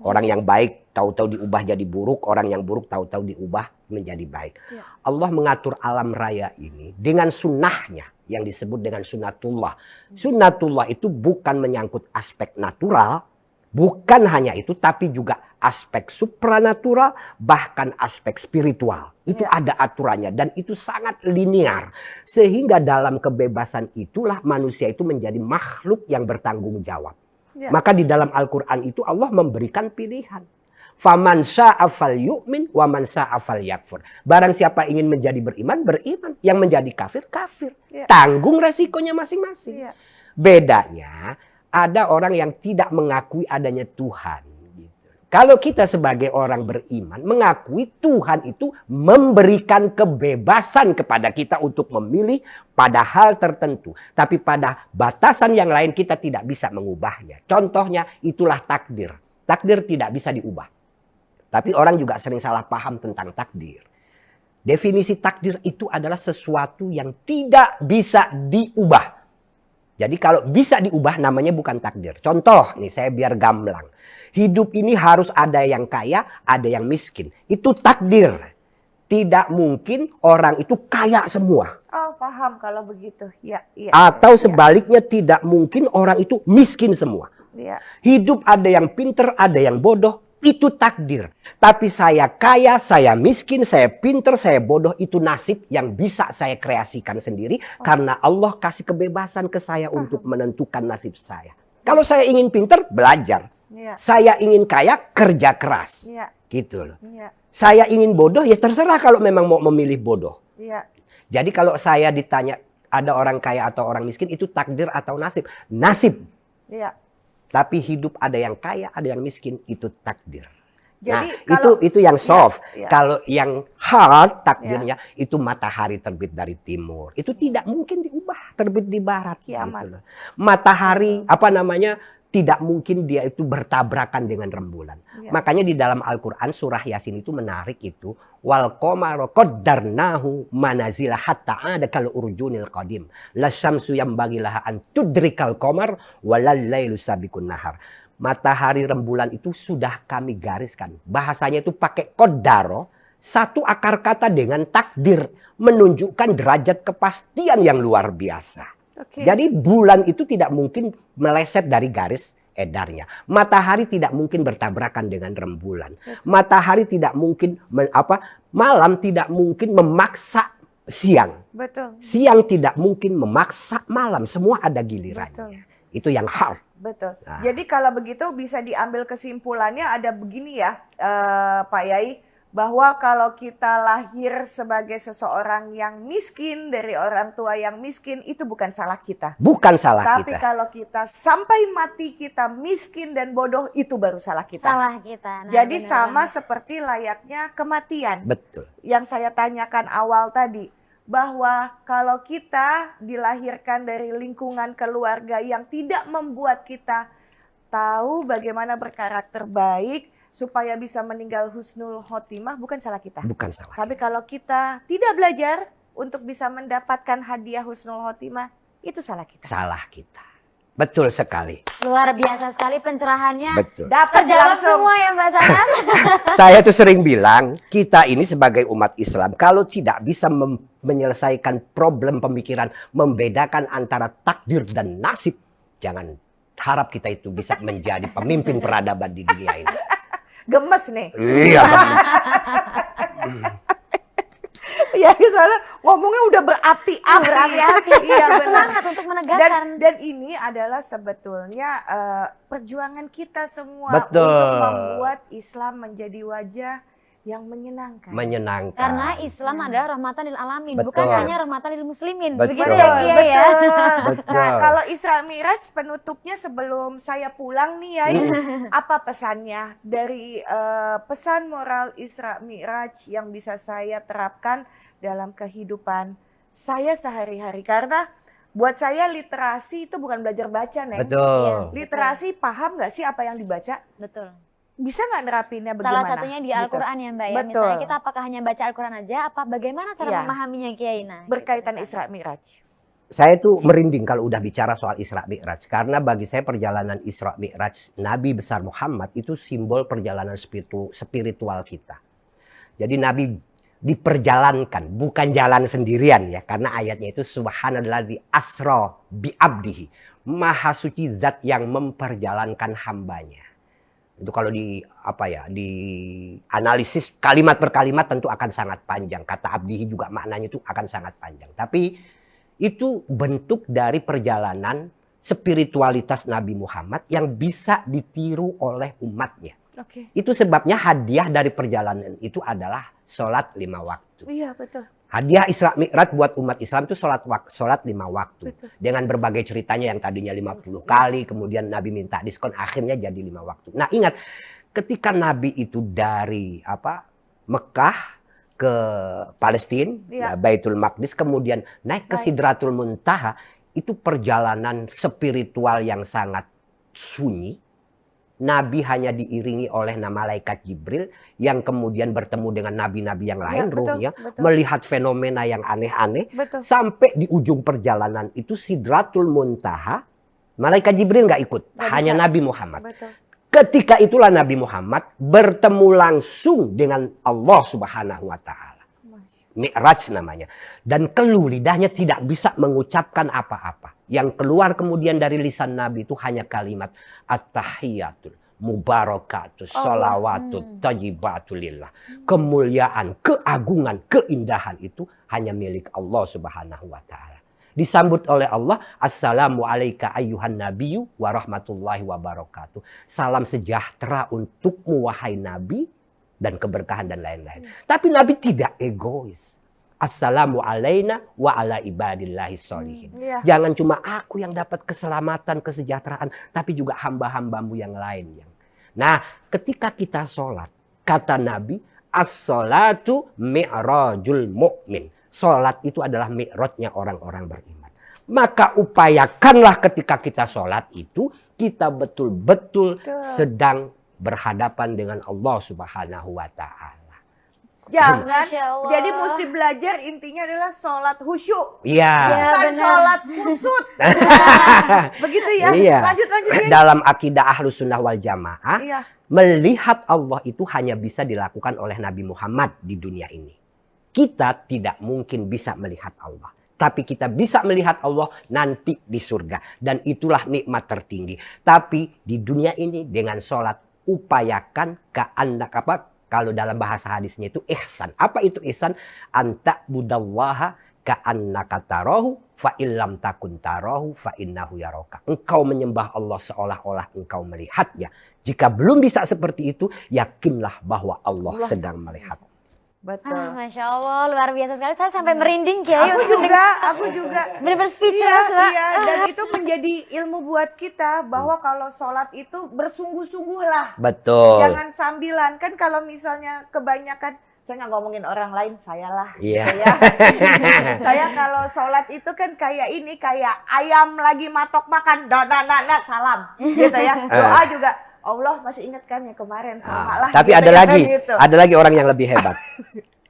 Orang yang baik tahu-tahu diubah jadi buruk, orang yang buruk tahu-tahu diubah menjadi baik. Ya. Allah mengatur alam raya ini dengan sunnahnya yang disebut dengan sunnatullah. Sunnatullah itu bukan menyangkut aspek natural, bukan hanya itu, tapi juga aspek supranatural, bahkan aspek spiritual. Itu ada aturannya dan itu sangat linear. Sehingga dalam kebebasan itulah manusia itu menjadi makhluk yang bertanggung jawab. Ya. Maka di dalam Al-Quran itu Allah memberikan pilihan. Faman syaa'a falyu'min wa man syaa'a falyakfur. Barang siapa ingin menjadi beriman, beriman. Yang menjadi kafir, kafir. Ya. Tanggung resikonya masing-masing. Ya. Bedanya ada orang yang tidak mengakui adanya Tuhan. Kalau kita sebagai orang beriman mengakui Tuhan itu memberikan kebebasan kepada kita untuk memilih pada hal tertentu. Tapi pada batasan yang lain kita tidak bisa mengubahnya. Contohnya itulah takdir. Takdir tidak bisa diubah. Tapi orang juga sering salah paham tentang takdir. Definisi takdir itu adalah sesuatu yang tidak bisa diubah. Jadi kalau bisa diubah namanya bukan takdir. Contoh nih saya biar gamblang. Hidup ini harus ada yang kaya, ada yang miskin. Itu takdir. Tidak mungkin orang itu kaya semua. Oh paham kalau begitu. Ya, ya, Atau sebaliknya tidak mungkin orang itu miskin semua. Ya. Hidup ada yang pinter, ada yang bodoh. Itu takdir. Tapi saya kaya, saya miskin, saya pinter, saya bodoh. Itu nasib yang bisa saya kreasikan sendiri. Karena Allah kasih kebebasan ke saya untuk menentukan nasib saya. Kalau saya ingin pinter, belajar. Ya. Saya ingin kaya, kerja keras. Ya. Gitu loh. Ya. Saya ingin bodoh, ya terserah kalau memang mau memilih bodoh. Ya. Jadi kalau saya ditanya ada orang kaya atau orang miskin, itu takdir atau nasib? Nasib. Ya. Tapi hidup ada yang kaya, ada yang miskin, itu takdir. Jadi Nah, itu yang soft. Ya, ya. Kalau yang hard takdirnya itu matahari terbit dari timur. Itu tidak mungkin diubah, terbit di barat. Kiamat. Gitu loh. Matahari tidak mungkin dia itu bertabrakan dengan rembulan. Ya. Makanya di dalam Al-Quran surah Yasin itu menarik itu. Wal qamara qaddarnahu manazila hatta ada kal urjunil qadim. La syamsu yambaghi laha an tudrikal qamar walal lailu sabiqun nahar. matahari, rembulan itu sudah kami gariskan. Bahasanya itu pakai kodaro, satu akar kata dengan takdir, menunjukkan derajat kepastian yang luar biasa. Jadi bulan itu tidak mungkin meleset dari garis edarnya. Matahari tidak mungkin bertabrakan dengan rembulan. Matahari tidak mungkin malam tidak mungkin memaksa siang. Betul. Siang tidak mungkin memaksa malam. Semua ada gilirannya. Betul. Itu yang hard. Betul. Nah. Jadi kalau begitu bisa diambil kesimpulannya ada begini ya, Pak Yai, bahwa kalau kita lahir sebagai seseorang yang miskin dari orang tua yang miskin, itu bukan salah kita. Bukan salah Tapi kita. kalau kita sampai mati kita miskin dan bodoh, itu baru salah kita. Salah kita. Nah, Jadi bener sama banget. seperti layaknya kematian. Betul. Yang saya tanyakan awal tadi, bahwa kalau kita dilahirkan dari lingkungan keluarga yang tidak membuat kita tahu bagaimana berkarakter baik supaya bisa meninggal husnul khotimah, bukan salah kita. Bukan salah. Tapi kalau kita tidak belajar untuk bisa mendapatkan hadiah husnul khotimah, itu salah kita. Salah kita. Betul sekali. Luar biasa sekali pencerahannya. Betul. Dapat Terjawab langsung. semua ya Mbak Sanas. Saya tuh sering bilang, kita ini sebagai umat Islam, kalau tidak bisa menyelesaikan problem pemikiran, membedakan antara takdir dan nasib, jangan harap kita itu bisa menjadi pemimpin peradaban di dunia ini. Gemes nih. Iya, bagus. Ya soalnya ngomongnya udah berapi-api. Berapi-api. Iya benar. Semangat untuk menegaskan. Dan ini adalah sebetulnya perjuangan kita semua Betul. untuk membuat Islam menjadi wajah yang menyenangkan. Menyenangkan. Karena Islam adalah rahmatan lil alamin, Betul. bukan hanya rahmatan lil muslimin. Betul. Begitu ya Kiai ya. Betul. Nah, kalau Isra Mi'raj penutupnya sebelum saya pulang nih ya, apa pesannya dari pesan moral Isra Mi'raj yang bisa saya terapkan dalam kehidupan saya sehari-hari? Karena buat saya literasi itu bukan belajar baca, Neng. Betul. Iya. Literasi paham nggak sih apa yang dibaca? Betul. Bisa nggak nerapinnya bagaimana? Salah satunya di Gitu. Al-Quran ya Mbak ya. Betul. Misalnya kita apakah hanya baca Al-Quran aja, apa bagaimana cara Iya. memahaminya Kiai? Nah, Berkaitan gitu, Isra Mi'raj. Saya tuh merinding kalau udah bicara soal Isra Mi'raj. Karena bagi saya perjalanan Isra Mi'raj Nabi besar Muhammad itu simbol perjalanan spiritual kita. Jadi Nabi diperjalankan, bukan jalan sendirian ya. Karena ayatnya itu subhanalladzi asra bi abdihi. Maha suci zat yang memperjalankan hambanya. Itu kalau di analisis kalimat per kalimat tentu akan sangat panjang. Kata abdihi juga maknanya itu akan sangat panjang. Tapi itu bentuk dari perjalanan spiritualitas Nabi Muhammad yang bisa ditiru oleh umatnya. Oke. Itu sebabnya hadiah dari perjalanan itu adalah sholat 5 waktu. Iya betul. Hadiah Isra Mi'raj buat umat Islam itu sholat 5 waktu. Betul. Dengan berbagai ceritanya yang tadinya 50 kali, kemudian Nabi minta diskon, akhirnya jadi 5 waktu. Nah ingat, ketika Nabi itu dari Mekah ke Palestina, Iya. Baitul Maqdis, kemudian naik ke Sidratul Muntaha, itu perjalanan spiritual yang sangat sunyi. Nabi hanya diiringi oleh malaikat Jibril yang kemudian bertemu dengan nabi-nabi yang lain, betul, ruhnya, betul. melihat fenomena yang aneh-aneh. Betul. Sampai di ujung perjalanan itu Sidratul Muntaha, malaikat Jibril nggak ikut, Nggak hanya bisa. Nabi Muhammad. Betul. Ketika itulah Nabi Muhammad bertemu langsung dengan Allah Subhanahu wa Ta'ala. Mi'raj namanya. Dan keluh lidahnya tidak bisa mengucapkan apa-apa. Yang keluar kemudian dari lisan Nabi itu hanya kalimat at-tahiyatul mubarakatus sholawatut tayyibatulillah. Kemuliaan, keagungan, keindahan itu hanya milik Allah Subhanahu wa Ta'ala. Disambut oleh Allah, assalamu alaika ayyuhan nabiyyu wa rahmatullahi wa barakatuh. Salam sejahtera untukmu wahai Nabi, dan keberkahan dan lain-lain. Tapi Nabi tidak egois. Assalamu alaina wa ala ibadillahi sholihin. Iya. Jangan cuma aku yang dapat keselamatan, kesejahteraan, tapi juga hamba-hambamu yang lain. Nah, ketika kita sholat, kata Nabi, as-sholatu mi'rajul mu'min. Sholat itu adalah mi'rajnya orang-orang beriman. Maka upayakanlah ketika kita sholat itu, kita betul-betul sedang berhadapan dengan Allah Subhanahu wa Ta'ala. Jangan. Masya Allah. Jadi mesti belajar intinya adalah sholat khusyuk. Iya. Ya, Bukan benar. sholat kusut. Nah, begitu ya. Iya. Lanjut Yai. Dalam akidah Ahlus Sunnah wal Jamaah, Iya. melihat Allah itu hanya bisa dilakukan oleh Nabi Muhammad di dunia ini. Kita tidak mungkin bisa melihat Allah. Tapi kita bisa melihat Allah nanti di surga. Dan itulah nikmat tertinggi. Tapi di dunia ini dengan sholat upayakan kalau dalam bahasa hadisnya itu ihsan. Apa itu ihsan? Anta budallaha ka'annaka tarahu fa illam takun tarahu fa innahu yaraka. Engkau menyembah Allah seolah-olah engkau melihatnya. Jika belum bisa seperti itu, yakinlah bahwa Allah sedang melihat. Betul. Masya Allah, luar biasa sekali. Saya sampai merinding Kiai. Aku juga. Benar-benar speechless, Mbak. Iya, dan itu menjadi ilmu buat kita bahwa kalau sholat itu bersungguh-sungguhlah. Betul. Jangan sambilan. Kan kalau misalnya kebanyakan, saya nggak ngomongin orang lain, saya lah. Iya. Gitu ya. Saya kalau sholat itu kan kayak ini, kayak ayam lagi matok makan, salam. Gitu ya. Doa juga. Allah masih ingat kan ya kemarin sama lah. Tapi gitu ada ya, lagi, gitu. ada lagi orang yang lebih hebat.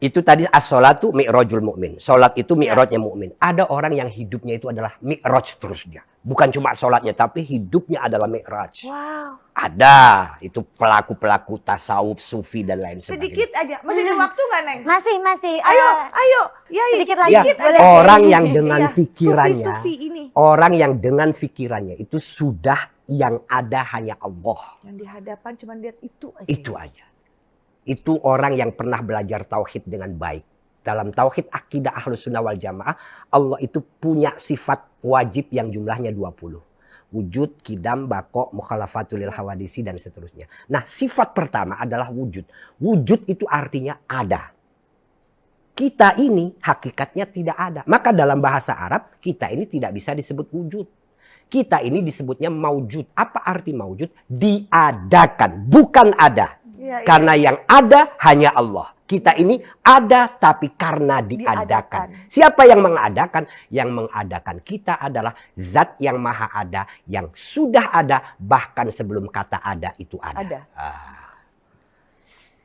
Itu tadi as-sholatu mi'rajul mu'min. Sholat itu mi'rajnya mu'min. Ada orang yang hidupnya itu adalah mi'raj terus dia. Bukan cuma sholatnya, tapi hidupnya adalah mi'raj. Wow. Ada. Itu pelaku-pelaku tasawuf, sufi, dan lain sebagainya. Sedikit aja. Masih ada waktu nggak, Neng? Masih. Ayo. Yai. Sedikit lagi. Ya, Boleh. orang yang dengan Iya, pikirannya, sufi ini. orang yang dengan pikirannya itu sudah yang ada hanya Allah. Yang di hadapan cuma lihat itu aja. Itu aja. Itu orang yang pernah belajar tauhid dengan baik. Dalam tauhid akidah Ahlus Sunnah wal Jamaah, Allah itu punya sifat wajib yang jumlahnya 20. Wujud, kidam, bako, mukhalafatul lil hawadisi, dan seterusnya. Nah, sifat pertama adalah wujud. Wujud itu artinya ada. Kita ini hakikatnya tidak ada. Maka dalam bahasa Arab, kita ini tidak bisa disebut wujud. Kita ini disebutnya maujud. Apa arti maujud? Diadakan, bukan ada. Iya, Karena yang ada hanya Allah. Kita ini ada tapi karena diadakan. Siapa yang mengadakan? Yang mengadakan kita adalah zat yang maha ada, yang sudah ada bahkan sebelum kata ada itu ada.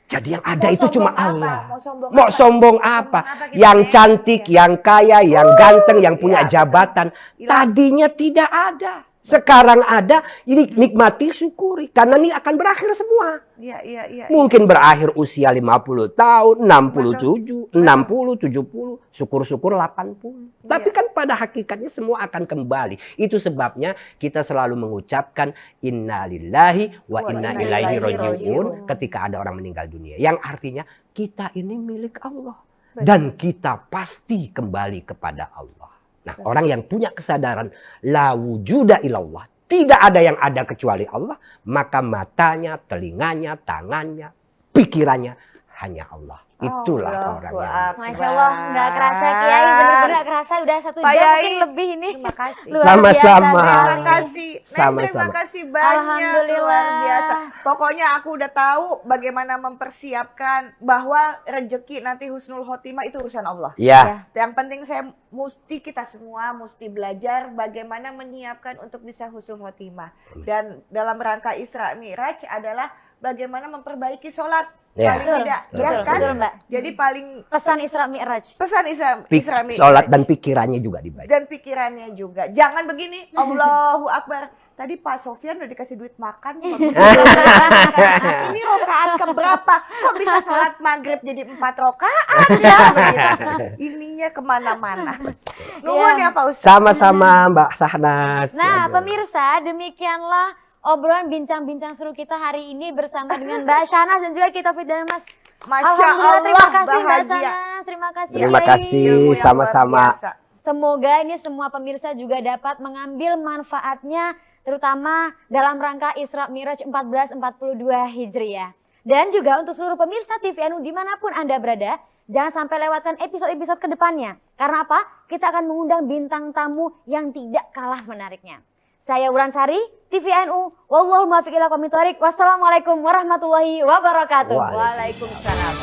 Jadi yang ada itu cuma Allah. Mau sombong apa? Yang cantik, yang kaya, yang ganteng, yang punya jabatan. Tadinya tidak ada. Sekarang ada, ini nikmati, syukuri. Karena ini akan berakhir semua. Iya. Mungkin berakhir usia 50 tahun, 67, 60, 70, syukur-syukur 80. Tapi kan pada hakikatnya semua akan kembali. Itu sebabnya kita selalu mengucapkan innalillahi wa inna ilaihi raji'un ketika ada orang meninggal dunia. Yang artinya kita ini milik Allah. Dan kita pasti kembali kepada Allah. Nah, orang yang punya kesadaran la wujuda illallah, tidak ada yang ada kecuali Allah, maka matanya, telinganya, tangannya, pikirannya hanya Allah. Itulah orang yang. Masya Allah, nggak kerasa Kiai, bener-bener nggak kerasa udah 1 jam mungkin lebih ini. Terima kasih. Luar Sama-sama. biasa, Terima kasih. Terima kasih banyak. Alhamdulillah. Luar biasa. Pokoknya aku udah tahu bagaimana mempersiapkan bahwa rezeki nanti husnul khotimah itu urusan Allah. Ya. Yang penting kita semua mesti belajar bagaimana menyiapkan untuk bisa husnul khotimah. Dan dalam rangka Isra Mi'raj adalah bagaimana memperbaiki sholat. Ya. Paling tidak, ya kan? Betul, Mbak. Jadi paling Pesan Isra Mi'raj. pesan Isra Mi'raj. Sholat dan pikirannya juga dibaca. Dan pikirannya juga. Jangan begini, Allahu Akbar. Tadi Pak Sofyan udah dikasih duit makan. Ini rokaat keberapa? Kok bisa sholat maghrib jadi 4 rokaat ya? Begitu. Ininya kemana-mana. Nuhun ya Pak Ustadz. Sama-sama Mbak Sahnas. Nah, Aduh. pemirsa, demikianlah obrolan bincang-bincang seru kita hari ini bersama dengan Mbak Sahnas dan juga kita Fit dan Mas. Masya Alhamdulillah, terima Allah kasih Mbak bahagia. Sahnas, terima kasih Terima Kiai. kasih, Ilmu yang sama-sama. luar biasa. Semoga ini semua pemirsa juga dapat mengambil manfaatnya terutama dalam rangka Isra Mi'raj 1442 Hijriah. Dan juga untuk seluruh pemirsa TVNU dimanapun Anda berada, jangan sampai lewatkan episode-episode ke depannya. Karena apa? Kita akan mengundang bintang tamu yang tidak kalah menariknya. Saya Wuransari, TVNU, wallahul muwaffiq ila aqwamit thoriq. Wassalamualaikum warahmatullahi wabarakatuh. Waalaikumsalam.